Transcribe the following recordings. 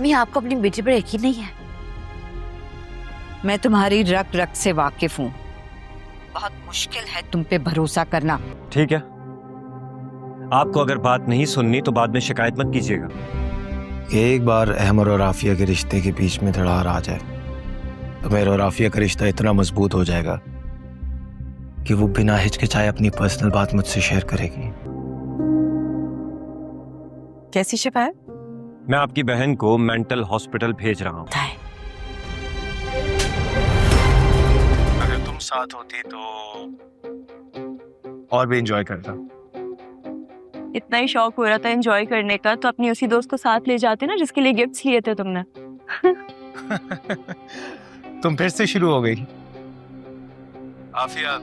अम्मी आपको अपनी बेटी पर यकीन नहीं है? मैं तुम्हारी रग रग से वाकिफ हूँ, बहुत मुश्किल है तुम पे भरोसा करना। ठीक है, आपको अगर बात नहीं सुननी तो बाद में शिकायत मत कीजिएगा। एक बार अहमर और आफिया के रिश्ते के बीच में दरार आ जाए तो मेरा और आफिया का रिश्ता इतना मजबूत हो जाएगा कि वो बिना हिचकिचाए अपनी पर्सनल बात मुझसे शेयर करेगी। कैसी शिकायत? मैं आपकी बहन को मेंटल हॉस्पिटल भेज रहा हूँ। अगर तुम साथ होती तो और भी एंजॉय करता। इतना ही शौक हो रहा था एंजॉय करने का तो अपनी उसी दोस्त को साथ ले जाते ना जिसके लिए गिफ्ट्स लिए थे तुमने। तुम फिर से शुरू हो गई। आफिया,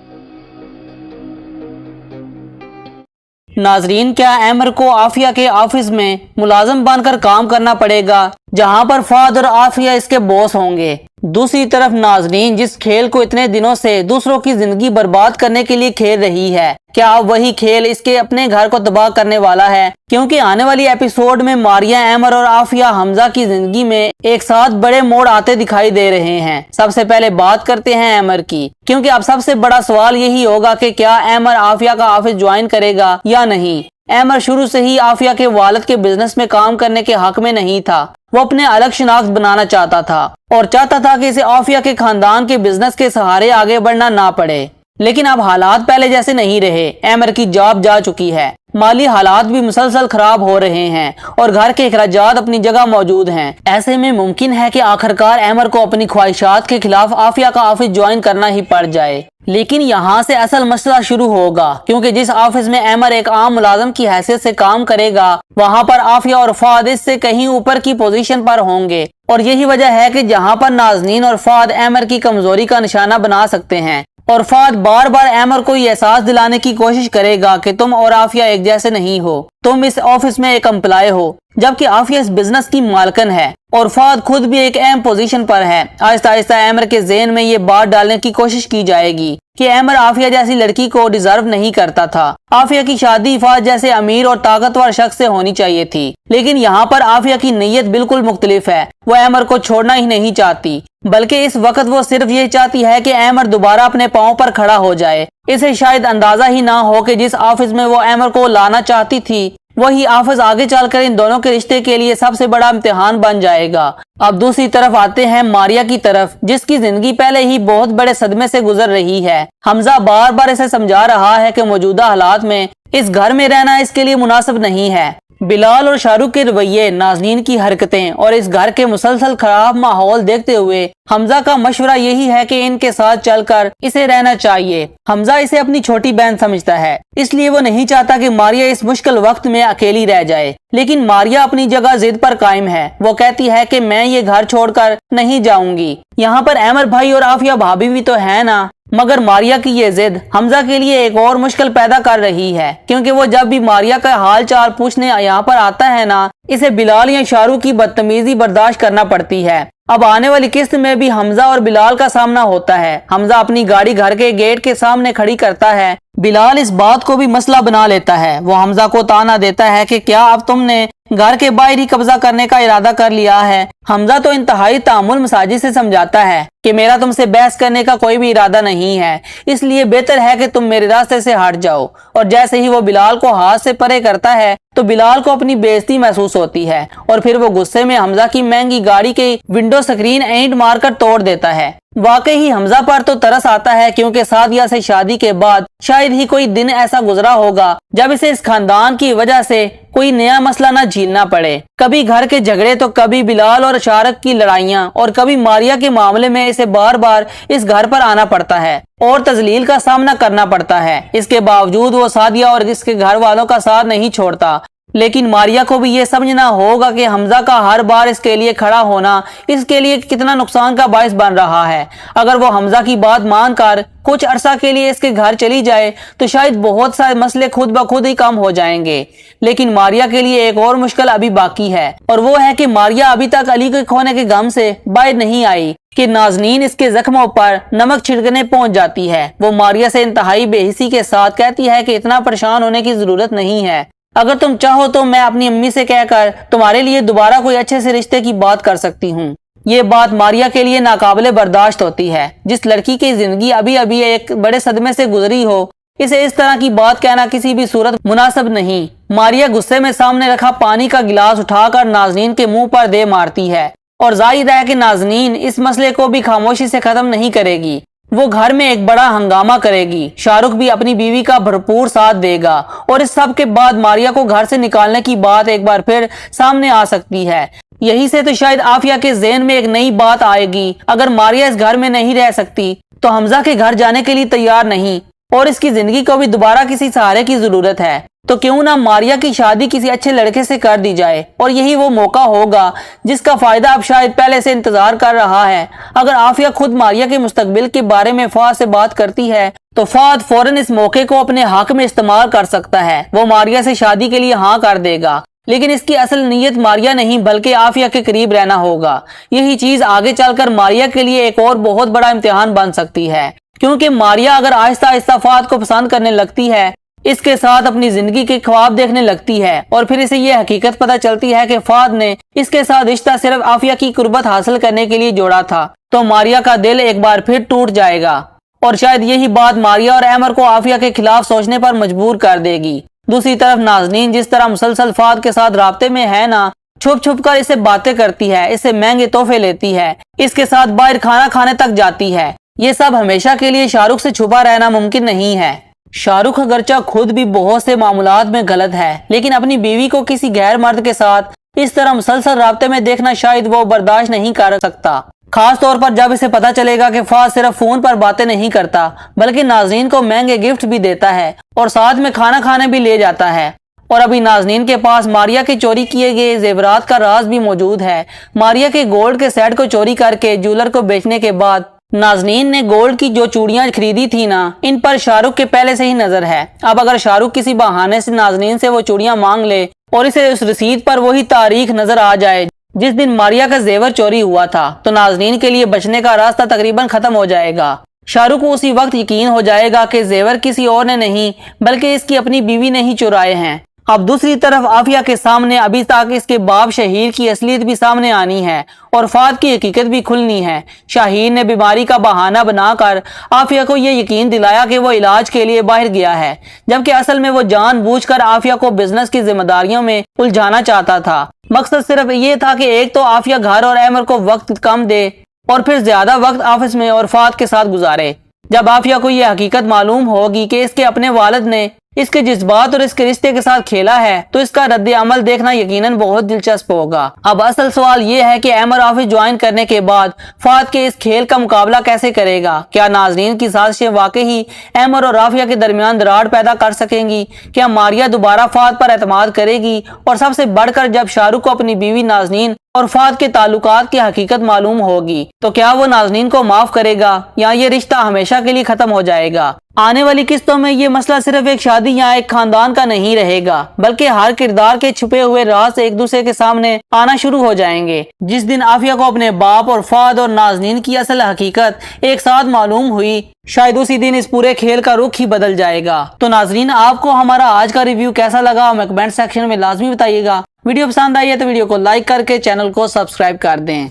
नाजरीन, क्या अहमर को आफिया के ऑफिस में मुलाजिम बनकर काम करना पड़ेगा जहां पर फहद और आफिया इसके बॉस होंगे? दूसरी तरफ नाजरीन, जिस खेल को इतने दिनों से दूसरों की जिंदगी बर्बाद करने के लिए खेल रही है, क्या अब वही खेल इसके अपने घर को तबाह करने वाला है? क्योंकि आने वाली एपिसोड में मारिया, अहमर और आफिया हमजा की जिंदगी में एक साथ बड़े मोड़ आते दिखाई दे रहे हैं। सबसे पहले बात करते हैं अहमर की, क्योंकि अब सबसे बड़ा सवाल यही होगा कि क्या अहमर आफिया का ऑफिस ज्वाइन करेगा या नहीं। अहमर शुरू से ही आफिया के वालिद के बिजनेस में काम करने के हक में नहीं था। वो अपने अलग शिनाख्त बनाना चाहता था और चाहता था कि इसे आफिया के खानदान के बिजनेस के सहारे आगे बढ़ना ना पड़े। लेकिन अब हालात पहले जैसे नहीं रहे। अहमर की जॉब जा चुकी है, माली हालात भी मुसलसल खराब हो रहे हैं और घर के अखराजात अपनी जगह मौजूद हैं। ऐसे में मुमकिन है कि आखिरकार अहमर को अपनी ख्वाहिशात के खिलाफ आफिया का ऑफिस ज्वाइन करना ही पड़ जाए। लेकिन यहाँ से असल मसला शुरू होगा, क्योंकि जिस ऑफिस में अहमर एक आम मुलाजिम की हैसियत से काम करेगा, वहाँ पर आफिया और फहद इससे कहीं ऊपर की पोजीशन पर होंगे। और यही वजह है कि जहाँ पर नाज़नीन और फहद अहमर की कमजोरी का निशाना बना सकते हैं और फहद बार बार अहमर को ये एहसास दिलाने की कोशिश करेगा कि तुम और आफिया एक जैसे नहीं हो, तुम इस ऑफिस में एक एम्प्लॉय हो, जबकि आफिया इस बिजनेस की मालकन है और फहद खुद भी एक अहम पोजीशन पर है। आहिस्ता आहिस्ता अहमर के ज़हन में ये बात डालने की कोशिश की जाएगी कि अहमर आफिया जैसी लड़की को डिजर्व नहीं करता था। आफिया की शादी फहद जैसे अमीर और ताकतवर शख्स से होनी चाहिए थी, लेकिन यहाँ पर आफिया की नीयत बिल्कुल मुख्तलिफ है। वो अहमर को छोड़ना ही नहीं चाहती, बल्कि इस वक्त वो सिर्फ ये चाहती है कि अहमर दोबारा अपने पाँव पर खड़ा हो जाए। इसे शायद अंदाजा ही ना हो कि जिस ऑफिस में वो अहमर को लाना चाहती थी, वही ऑफिस आगे चलकर इन दोनों के रिश्ते के लिए सबसे बड़ा इम्तिहान बन जाएगा। अब दूसरी तरफ आते हैं मारिया की तरफ, जिसकी जिंदगी पहले ही बहुत बड़े सदमे से गुजर रही है। हमजा बार बार इसे समझा रहा है कि मौजूदा हालात में इस घर में रहना इसके लिए मुनासिब नहीं है। बिलाल और शाहरुख के रवैये, नाज़नीन की हरकतें और इस घर के मुसलसल खराब माहौल देखते हुए हमजा का मशवरा यही है कि इनके साथ चलकर इसे रहना चाहिए। हमजा इसे अपनी छोटी बहन समझता है, इसलिए वो नहीं चाहता कि मारिया इस मुश्किल वक्त में अकेली रह जाए। लेकिन मारिया अपनी जगह जिद पर कायम है। वो कहती है कि मैं ये घर छोड़कर नहीं जाऊंगी। यहाँ पर अहमर भाई और आफिया भाभी भी तो है ना, मगर मारिया की ये जिद हमजा के लिए एक और मुश्किल पैदा कर रही है, क्योंकि वो जब भी मारिया का हाल चाल पूछने यहाँ पर आता है ना, इसे बिलाल या शाहरुख की बदतमीजी बर्दाश्त करना पड़ती है। अब आने वाली किस्त में भी हमजा और बिलाल का सामना होता है। हमजा अपनी गाड़ी घर के गेट के सामने खड़ी करता है। बिलाल इस बात को भी मसला बना लेता है। वो हमजा को ताना देता है कि क्या अब तुमने घर के बाहर ही कब्जा करने का इरादा कर लिया है? हमजा तो इंतहाई तामुल मसाजिद से समझाता है कि मेरा तुमसे बहस करने का कोई भी इरादा नहीं है, इसलिए बेहतर है कि तुम मेरे रास्ते से हट जाओ। और जैसे ही वो बिलाल को हाथ से परे करता है तो बिलाल को अपनी बेइज्जती महसूस होती है और फिर वो गुस्से में हमजा की महंगी गाड़ी के विंडो स्क्रीन ईंट मारकर तोड़ देता है। वाकई ही हमजा पर तो तरस आता है, क्योंकि सादिया से शादी के बाद शायद ही कोई दिन ऐसा गुजरा होगा जब इसे इस खानदान की वजह से कोई नया मसला न झेलना पड़े। कभी घर के झगड़े तो कभी बिलाल और शाहरुख की लड़ाइयाँ और कभी मारिया के मामले में इसे बार बार इस घर पर आना पड़ता है और तजलील का सामना करना पड़ता है। इसके बावजूद वो सादिया और इसके घर वालों का साथ नहीं छोड़ता। लेकिन मारिया को भी ये समझना होगा कि हमजा का हर बार इसके लिए खड़ा होना इसके लिए कितना नुकसान का बायस बन रहा है। अगर वो हमजा की बात मानकर कुछ अरसा के लिए इसके घर चली जाए तो शायद बहुत सारे मसले खुद ब खुद ही कम हो जाएंगे। लेकिन मारिया के लिए एक और मुश्किल अभी बाकी है, और वो है कि मारिया अभी तक अली के खोने के गम से बाहर नहीं आई कि नाज़नीन इसके जख्मों पर नमक छिड़कने पहुंच जाती है। वो मारिया से इंतहाई बेहिसी के साथ कहती है कि इतना परेशान होने की जरूरत नहीं है। اگر تم چاہو تو میں اپنی امی سے کہہ کر تمہارے لیے دوبارہ کوئی اچھے سے رشتے کی بات کر سکتی ہوں۔ یہ بات ماریا کے لیے ناقابل برداشت ہوتی ہے۔ جس لڑکی کی زندگی ابھی ابھی ایک بڑے صدمے سے گزری ہو، اسے اس طرح کی بات کہنا کسی بھی صورت مناسب نہیں۔ ماریا غصے میں سامنے رکھا پانی کا گلاس اٹھا کر نازنین کے منہ پر دے مارتی ہے، اور ظاہر ہے کہ نازنین اس مسئلے کو بھی خاموشی سے ختم نہیں کرے گی۔ وہ گھر میں ایک بڑا ہنگامہ کرے گی۔ شاہ رخ بھی اپنی بیوی کا بھرپور ساتھ دے گا، اور اس سب کے بعد ماریا کو گھر سے نکالنے کی بات ایک بار پھر سامنے آ سکتی ہے۔ یہی سے تو شاید عافیہ کے ذہن میں ایک نئی بات آئے گی، اگر ماریا اس گھر میں نہیں رہ سکتی تو حمزہ کے گھر جانے کے لیے تیار نہیں، اور اس کی زندگی کو بھی دوبارہ کسی سہارے کی ضرورت ہے، تو کیوں نہ ماریا کی شادی کسی اچھے لڑکے سے کر دی جائے، اور یہی وہ موقع ہوگا جس کا فائدہ اب شاید پہلے سے انتظار کر رہا ہے۔ اگر عافیہ خود ماریا کے مستقبل کے بارے میں فہد سے بات کرتی ہے تو فہد فوراً اس موقع کو اپنے حق میں استعمال کر سکتا ہے۔ وہ ماریا سے شادی کے لیے ہاں کر دے گا، لیکن اس کی اصل نیت ماریا نہیں بلکہ عافیہ کے قریب رہنا ہوگا۔ یہی چیز آگے چل کر ماریا کے لیے ایک اور بہت بڑا امتحان بن سکتی ہے، کیونکہ ماریا اگر آہستہ آہستہ فہد کو پسند کرنے لگتی ہے، اس کے ساتھ اپنی زندگی کے خواب دیکھنے لگتی ہے، اور پھر اسے یہ حقیقت پتہ چلتی ہے کہ فہد نے اس کے ساتھ رشتہ صرف عافیہ کی قربت حاصل کرنے کے لیے جوڑا تھا، تو ماریا کا دل ایک بار پھر ٹوٹ جائے گا، اور شاید یہی بات ماریا اور احمر کو عافیہ کے خلاف سوچنے پر مجبور کر دے گی۔ دوسری طرف نازنین جس طرح مسلسل فہد کے ساتھ رابطے میں ہے نا، چھپ چھپ کر اسے باتیں کرتی ہے، اسے مہنگے تحفے لیتی ہے، اس کے ساتھ باہر کھانا کھانے تک جاتی ہے، یہ سب ہمیشہ کے لیے شاہ رخ سے چھپا رہنا ممکن نہیں ہے۔ شاہ رخ اگرچہ خود بھی بہت سے معاملات میں غلط ہے، لیکن اپنی بیوی کو کسی غیر مرد کے ساتھ اس طرح مسلسل رابطے میں دیکھنا شاید وہ برداشت نہیں کر سکتا، خاص طور پر جب اسے پتا چلے گا کہ فہد صرف فون پر باتیں نہیں کرتا بلکہ نازنین کو مہنگے گفٹ بھی دیتا ہے اور ساتھ میں کھانا کھانے بھی لے جاتا ہے۔ اور ابھی نازنین کے پاس ماریا کے چوری کیے گئے زیورات کا راز بھی موجود ہے۔ ماریا کے گولڈ کے سیٹ کو چوری کر کے جولر کو بیچنے کے بعد نازنین نے گولڈ کی جو چوڑیاں خریدی تھی نا، ان پر شاہ رخ کے پہلے سے ہی نظر ہے۔ اب اگر شاہ رخ کسی بہانے سے نازنین سے وہ چوڑیاں مانگ لے اور اسے اس رسید پر وہی تاریخ نظر آ جائے جس دن ماریا کا زیور چوری ہوا تھا، تو نازنین کے لیے بچنے کا راستہ تقریباً ختم ہو جائے گا۔ شاہ رخ کو اسی وقت یقین ہو جائے گا کہ زیور کسی اور نے نہیں بلکہ اس کی اپنی بیوی نے ہی چرائے ہیں۔ اب دوسری طرف عافیہ کے سامنے ابھی تک اس کے باپ شہیر کی اصلیت بھی سامنے آنی ہے اور فہد کی حقیقت بھی کھلنی ہے۔ شاہیر نے بیماری کا بہانہ بنا کر عافیہ کو یہ یقین دلایا کہ وہ علاج کے لیے باہر گیا ہے، جبکہ اصل میں وہ جان بوجھ کر عافیہ کو بزنس کی ذمہ داریوں میں الجھانا چاہتا تھا۔ مقصد صرف یہ تھا کہ ایک تو عافیہ گھر اور احمر کو وقت کم دے اور پھر زیادہ وقت آفس میں اور فہد کے ساتھ گزارے۔ جب عافیہ کو یہ حقیقت معلوم ہوگی کہ اس کے اپنے والد نے اس کے جذبات اور اس کے رشتے کے ساتھ کھیلا ہے تو اس کا رد عمل دیکھنا یقیناً بہت دلچسپ ہوگا۔ اب اصل سوال یہ ہے کہ احمر آفس جوائن کرنے کے بعد فہد کے اس کھیل کا مقابلہ کیسے کرے گا؟ کیا نازنین کی سازشیں واقعی احمر اور عافیہ کے درمیان دراڑ پیدا کر سکیں گی؟ کیا ماریا دوبارہ فہد پر اعتماد کرے گی؟ اور سب سے بڑھ کر جب شاہ رخ کو اپنی بیوی نازنین اور فہد کے تعلقات کی حقیقت معلوم ہوگی تو کیا وہ نازنین کو معاف کرے گا یا یہ رشتہ ہمیشہ کے لیے ختم ہو جائے گا؟ آنے والی قسطوں میں یہ مسئلہ صرف ایک شادی یا ایک خاندان کا نہیں رہے گا بلکہ ہر کردار کے چھپے ہوئے راز ایک دوسرے کے سامنے آنا شروع ہو جائیں گے۔ جس دن عافیہ کو اپنے باپ اور فہد اور نازنین کی اصل حقیقت ایک ساتھ معلوم ہوئی، شاید اسی دن اس پورے کھیل کا رخ ہی بدل جائے گا۔ تو ناظرین، آپ کو ہمارا آج کا ریویو کیسا لگا ہمیں کمنٹ سیکشن میں لازمی بتائیے گا۔ ویڈیو پسند آئی ہے تو ویڈیو کو لائک کر کے چینل کو سبسکرائب کر دیں۔